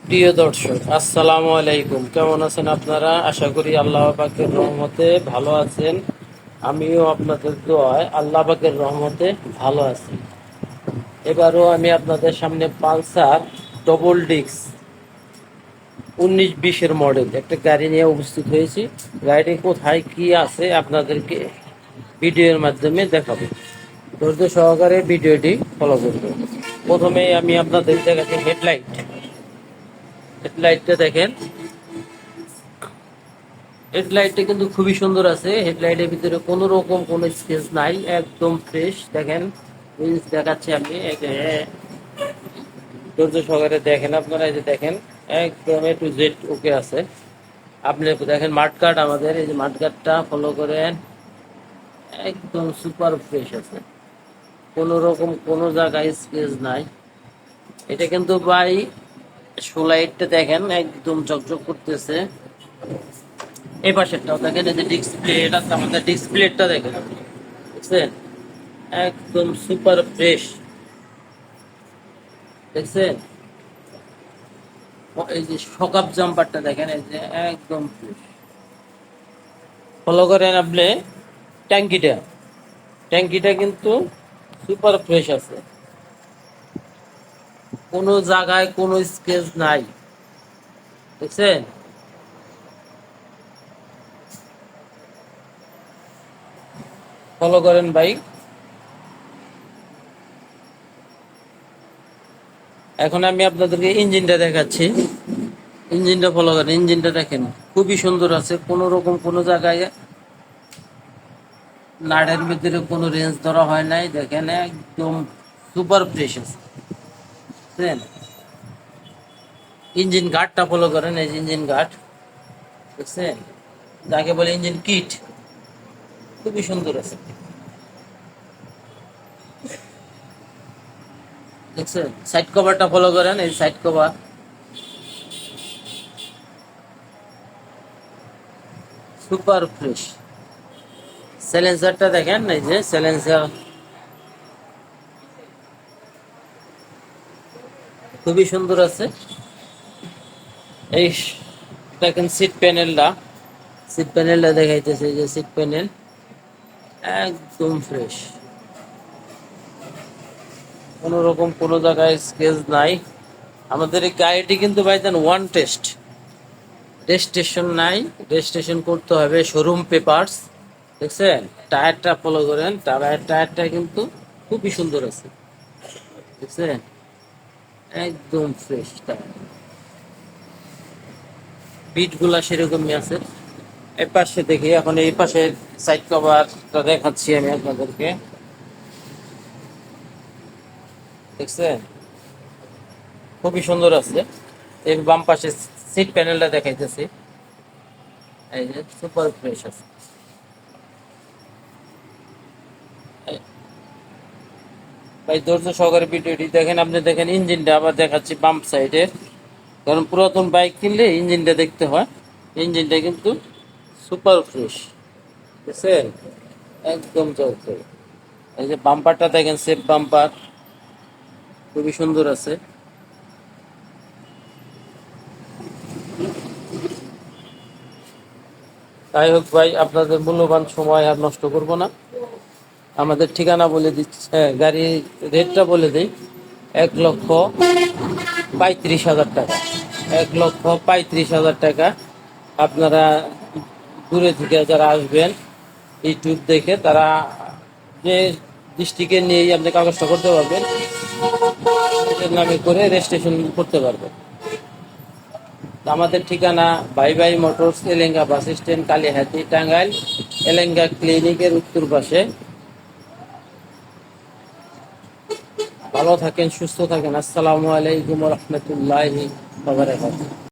প্রিয় দর্শক, আসসালামু আলাইকুম। কেমন আছেন আপনারা? আশা করি আল্লাহ পাকের রহমতে ভালো আছেন। আমিও আপনাদের দোয়ায় আল্লাহ পাকের রহমতে ভালো আছি। এবারও আমি আপনাদের সামনে পালসার ডবল ডিস্ক 19-20-এর মডেল একটা গাড়ি নিয়ে উপস্থিত হয়েছি। গাড়িটি কোথায় কি আছে আপনাদেরকে ভিডিওর মাধ্যমে দেখাবো। ধৈর্য সহকারে ভিডিওটি ফলো করবেন। প্রথমেই আমি আপনাদের দেখাচ্ছি হেডলাইটটা দেখেন। হেডলাইটটা কিন্তু খুবই সুন্দর আছে। হেডলাইটের ভিতরে কোনো রকম কোনো স্কেচ নাই, একদম ফ্রেশ। দেখেন, দেখাচ্ছি আমি ধৈর্য সহকারে দেখেন। আপনারা এই যে দেখেন, একদম এ টু জেড ওকে আছে। আপনি দেখেন মাঠকার্ড, আমাদের এই যে মাঠকার্ডটা ফলো করেন, একদম সুপার ফ্রেশ আছে। কোনো রকম কোনো জায়গায় স্কেচ নাই। এটা কিন্তু ভাই সোলাইটটা দেখেন একদম চকচক করতেছে। এই পাশেরটাও দেখেন, এই যে ডিসপ্লে, এটা আমাদের ডিসপ্লেটা দেখেন, দেখছেন একদম সুপার ফ্রেশ। দেখছেন এই যে সকাপ জাম্পারটা দেখেন, এই যে একদম ফ্রেশ। ফলো করেন আপনি ট্যাঙ্কিটা, ট্যাঙ্কিটা কিন্তু সুপার ফ্রেশ আছে। কোনো জায়গায় কোনো স্কেচ নাই, দেখছেন। ফলো করেন ভাই। এখন আমি আপনাদেরকে ইঞ্জিনটা দেখাচ্ছি। ইঞ্জিনটা ফলো করেন, ইঞ্জিনটা দেখেন খুবই সুন্দর আছে। কোনো রকম কোনো জায়গায় নাটের ভিতরে কোনো রেঞ্জ ধরা হয় নাই। দেখেন একদম সুপার ফ্রেশ আছে, বুঝছেন। ইঞ্জিন গার্ডটা ফলো করেন, এই ইঞ্জিন গার্ড, বুঝছেন, যাকে বলে ইঞ্জিন কিট, খুবই সুন্দর আছে, দেখছেন। সাইড কভারটা ফলো করেন, এই সাইড কভার সুপার ফ্রেশ। সাইলেন্সারটা দেখেন, এই যে সাইলেন্সার খুবই সুন্দর আছে। এই দেখেন সিট প্যানেলটা, সিট প্যানেলটা দেখাইতেছে, এই যে সিট প্যানেল একদম ফ্রেশ। কোনো রকম কোনো জায়গায় স্কেচ নাই। আমাদের এই গাড়িটি কিন্তু ভাইজান ওয়ান টেস্ট, রেজিস্ট্রেশন নাই। রেজিস্ট্রেশন করতে হবে শোরুম পেপারস, দেখছেন। টায়ারটা ফলো করেন, টায়ারটা কিন্তু খুবই সুন্দর আছে, দেখছেন একদম ফ্রেশ টায়ার। বিট গুলা সেরকমই আছে। এই পাশে দেখি, এখন এই পাশে সাইড কভারটা দেখাচ্ছি আমি আপনাদেরকে, দেখছেন খুবই সুন্দর আছে। এই বাম পাশে সিট প্যানেলটা দেখাইতেছি, এই যে সুপার ফ্রেশ আছে। ভাই ধৈর্য সহকারে ভিডিওটি দেখেন। আপনি দেখেন ইঞ্জিনটা, আবার দেখাচ্ছি বাম সাইডের, কারণ পুরাতন বাইক কিনলে ইঞ্জিনটা দেখতে হয়। ইঞ্জিনটা কিন্তু সুপার ফ্রেশ, বুঝছেন, একদম চলছে। এই যে বাম্পারটা দেখেন, সেফ বাম্পার খুবই সুন্দর আছে। যাই হোক ভাই, আপনাদের মূল্যবান সময় আর নষ্ট করব না। আমাদের ঠিকানা বলে দিচ্ছি, গাড়ির রেটটা বলে দিই। 1,35,000 টাকা, 1,35,000 টাকা। আপনারা দূরে থেকে যারা আসবেন ইউটিউব দেখে, তারা যে ডিস্ট্রিক্টে নিয়েই আপনি কাগজটা করতে পারবেন, নিজের নামে করে রেজিস্ট্রেশন করতে পারবেন। আমাদের ঠিকানা ভাই ভাই motors, Elenga bus stand, Kalihati, Tangail. Elenga ক্লিনিকের উত্তর পাশে। ভালো থাকেন, সুস্থ থাকেন। আসসালামু আলাইকুম রহমতুল্লাহি ওয়া বারাকাতুহু।